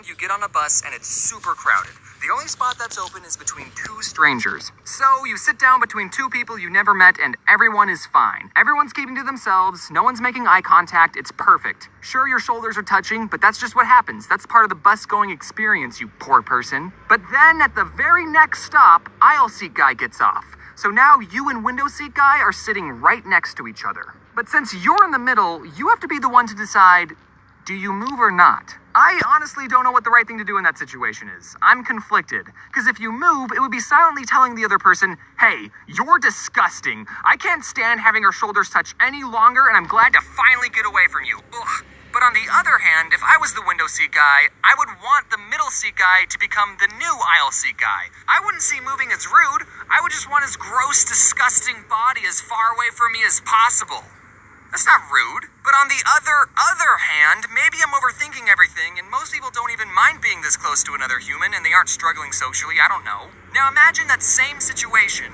You get on a bus and it's super crowded. The only spot that's open is between two strangers. So you sit down between two people you never met and everyone is fine. Everyone's keeping to themselves, no one's making eye contact, it's perfect. Sure, your shoulders are touching, but that's just what happens. That's part of the bus going experience, you poor person. But then at the very next stop, aisle seat guy gets off. So now you and window seat guy are sitting right next to each other. But since you're in the middle, you have to be the one to decide, do you move or not? I honestly don't know what the right thing to do in that situation is. I'm conflicted. Because if you move, it would be silently telling the other person, hey, you're disgusting. I can't stand having our shoulders touch any longer, and I'm glad to finally get away from you. Ugh. But on the other hand, if I was the window seat guy, I would want the middle seat guy to become the new aisle seat guy. I wouldn't see moving as rude. I would just want his gross, disgusting body as far away from me as possible. That's not rude. But on the other hand, maybe I'm overthinking everything, and most people don't even mind being this close to another human, and they aren't struggling socially, I don't know. Now imagine that same situation,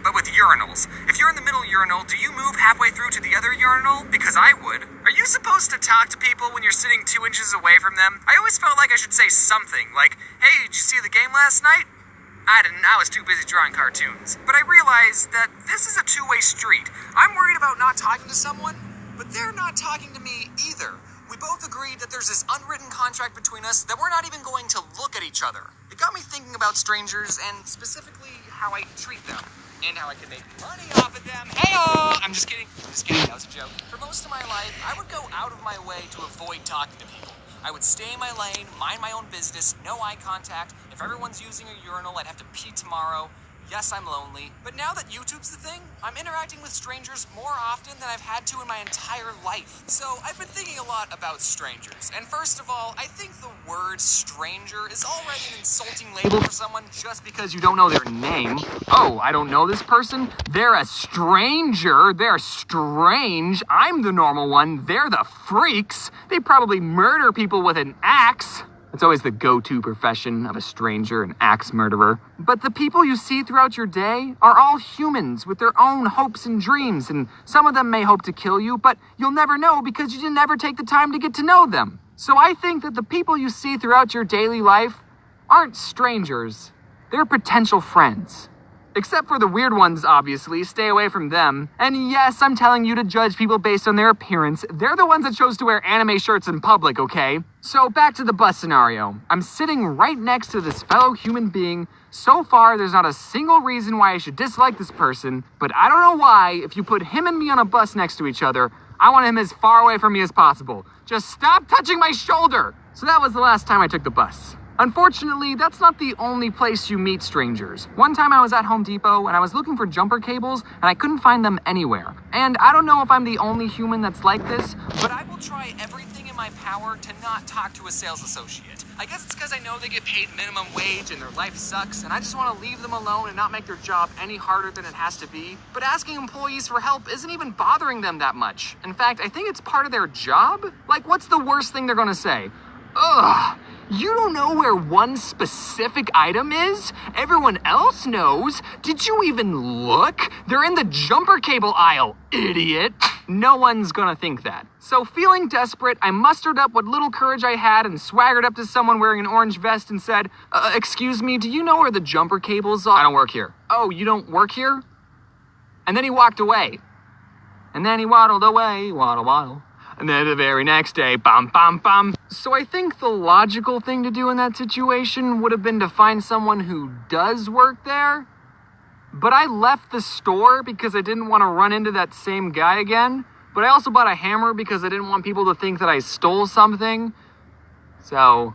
but with urinals. If you're in the middle urinal, do you move halfway through to the other urinal? Because I would. Are you supposed to talk to people when you're sitting 2 inches away from them? I always felt like I should say something, like, hey, did you see the game last night? I didn't. I was too busy drawing cartoons. But I realized that this is a two-way street. I'm worried about not talking to someone, but they're not talking to me either. We both agreed that there's this unwritten contract between us that we're not even going to look at each other. It got me thinking about strangers and specifically how I treat them and how I can make money off of them. Hey-oh! I'm just kidding. That was a joke. For most of my life, I would go out of my way to avoid talking to people. I would stay in my lane, mind my own business, no eye contact. If everyone's using a urinal, I'd have to pee tomorrow. Yes, I'm lonely. But now that YouTube's the thing, I'm interacting with strangers more often than I've had to in my entire life. So I've been thinking a lot about strangers. And first of all, I think the word stranger is already an insulting label for someone just because you don't know their name. Oh, I don't know this person? They're a stranger. They're strange. I'm the normal one. They're the freaks. They probably murder people with an axe. It's always the go-to profession of a stranger, an axe murderer. But the people you see throughout your day are all humans with their own hopes and dreams, and some of them may hope to kill you, but you'll never know because you didn't ever take the time to get to know them. So I think that the people you see throughout your daily life aren't strangers. They're potential friends. Except for the weird ones, obviously. Stay away from them. And yes, I'm telling you to judge people based on their appearance. They're the ones that chose to wear anime shirts in public, okay? So back to the bus scenario. I'm sitting right next to this fellow human being. So far, there's not a single reason why I should dislike this person, but I don't know why, if you put him and me on a bus next to each other, I want him as far away from me as possible. Just stop touching my shoulder! So that was the last time I took the bus. Unfortunately, that's not the only place you meet strangers. One time I was at Home Depot and I was looking for jumper cables and I couldn't find them anywhere. And I don't know if I'm the only human that's like this, but I will try everything in my power to not talk to a sales associate. I guess it's because I know they get paid minimum wage and their life sucks, and I just want to leave them alone and not make their job any harder than it has to be. But asking employees for help isn't even bothering them that much. In fact, I think it's part of their job. Like, what's the worst thing they're gonna say? Ugh. You don't know where one specific item is? Everyone else knows. Did you even look? They're in the jumper cable aisle, idiot. No one's gonna think that. So feeling desperate, I mustered up what little courage I had and swaggered up to someone wearing an orange vest and said, excuse me, do you know where the jumper cables are? I don't work here. Oh, you don't work here? And then he walked away. And then he waddled away, waddle, waddle. And then the very next day, bam, bam, bam. So I think the logical thing to do in that situation would have been to find someone who does work there. But I left the store because I didn't want to run into that same guy again. But I also bought a hammer because I didn't want people to think that I stole something. So...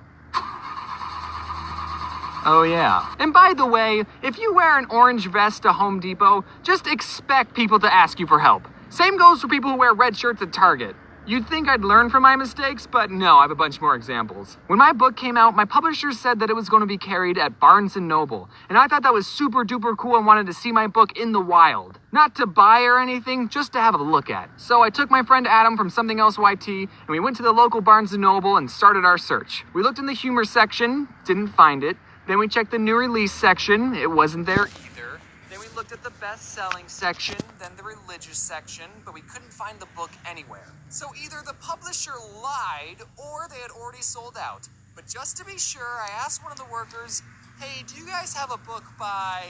oh yeah. And by the way, if you wear an orange vest to Home Depot, just expect people to ask you for help. Same goes for people who wear red shirts at Target. You'd think I'd learn from my mistakes, but no, I have a bunch more examples. When my book came out, my publisher said that it was going to be carried at Barnes & Noble, and I thought that was super duper cool and wanted to see my book in the wild. Not to buy or anything, just to have a look at. So I took my friend Adam from Something Else YT, and we went to the local Barnes & Noble and started our search. We looked in the humor section, didn't find it. Then we checked the new release section, it wasn't there either. Then we looked at the best-selling section, then the religious section, but we couldn't find the book anywhere. So either the publisher lied, or they had already sold out. But just to be sure, I asked one of the workers, hey, do you guys have a book by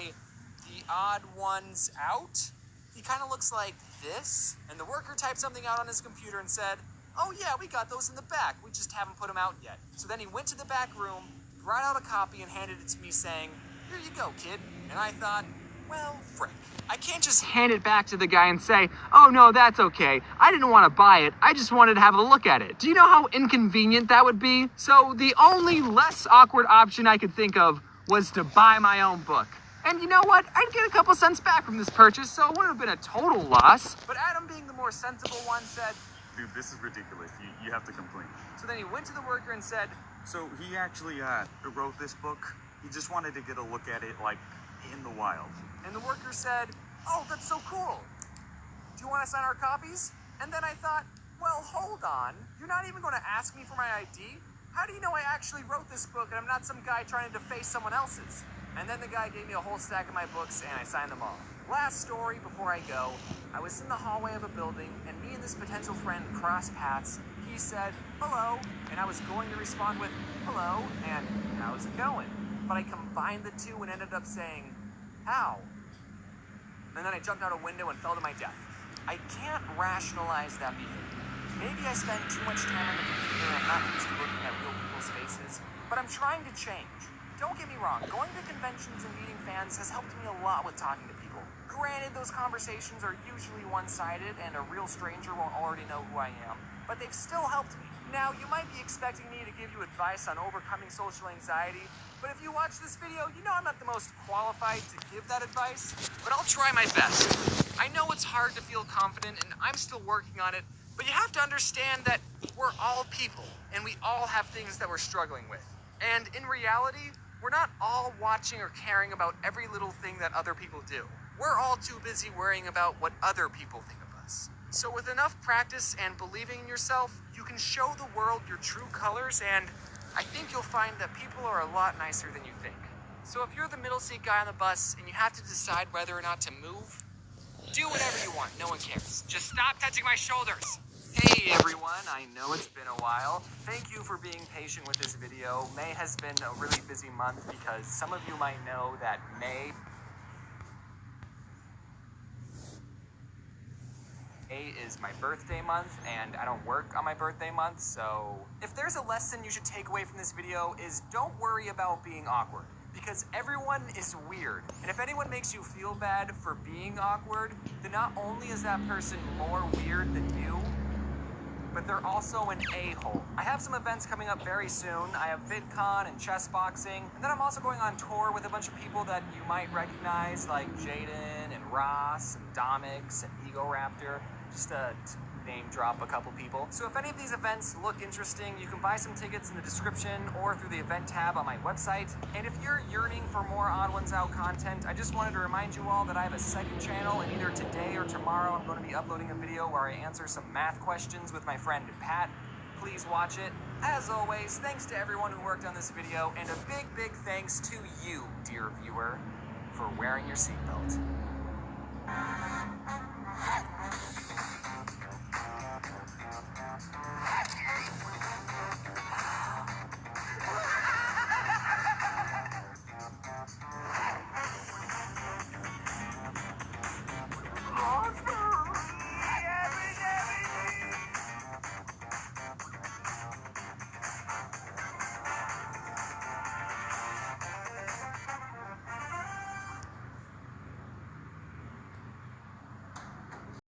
The Odd Ones Out? He kind of looks like this. And the worker typed something out on his computer and said, oh yeah, we got those in the back. We just haven't put them out yet. So then he went to the back room, brought out a copy and handed it to me saying, here you go, kid. And I thought, well, frick. I can't just hand it back to the guy and say, oh no, that's okay. I didn't want to buy it. I just wanted to have a look at it. Do you know how inconvenient that would be? So the only less awkward option I could think of was to buy my own book. And you know what? I'd get a couple cents back from this purchase, so it wouldn't have been a total loss. But Adam, being the more sensible one, said, dude, this is ridiculous. You have to complain. So then he went to the worker and said, so he actually wrote this book. He just wanted to get a look at it, like, in the wild. And the worker said, oh, that's so cool. Do you want to sign our copies? And then I thought, well, hold on. You're not even going to ask me for my ID? How do you know I actually wrote this book and I'm not some guy trying to deface someone else's? And then the guy gave me a whole stack of my books and I signed them all. Last story before I go, I was in the hallway of a building and me and this potential friend crossed paths. He said, hello, and I was going to respond with, hello, and how's it going? But I combined the two and ended up saying, how? And then I jumped out a window and fell to my death. I can't rationalize that behavior. Maybe I spend too much time on the computer and I'm not used to looking at real people's faces, but I'm trying to change. Don't get me wrong, going to conventions and meeting fans has helped me a lot with talking to people. Granted, those conversations are usually one-sided and a real stranger won't already know who I am, but they've still helped me. Now, you might be expecting me to give you advice on overcoming social anxiety, but if you watch this video, you know I'm not the most qualified to give that advice, but I'll try my best. I know it's hard to feel confident, and I'm still working on it, but you have to understand that we're all people, and we all have things that we're struggling with. And in reality, we're not all watching or caring about every little thing that other people do. We're all too busy worrying about what other people think of us. So with enough practice and believing in yourself, you can show the world your true colors, and I think you'll find that people are a lot nicer than you think. So if you're the middle seat guy on the bus and you have to decide whether or not to move, do whatever you want, no one cares. Just stop touching my shoulders. Hey everyone, I know it's been a while. Thank you for being patient with this video. May has been a really busy month because some of you might know that May is my birthday month and I don't work on my birthday month, so if there's a lesson you should take away from this video is don't worry about being awkward, because everyone is weird. And if anyone makes you feel bad for being awkward, then not only is that person more weird than you, but they're also an a-hole. I have some events coming up very soon. I have VidCon and chess boxing, and then I'm also going on tour with a bunch of people that you might recognize, like Jaden and Ross and Domix and Ego Raptor, just to name drop a couple people. So if any of these events look interesting, you can buy some tickets in the description or through the event tab on my website. And if you're yearning for more Odd Ones Out content, I just wanted to remind you all that I have a second channel, and either today or tomorrow I'm going to be uploading a video where I answer some math questions with my friend Pat. Please watch it. As always, thanks to everyone who worked on this video, and a big, big thanks to you, dear viewer, for wearing your seatbelt.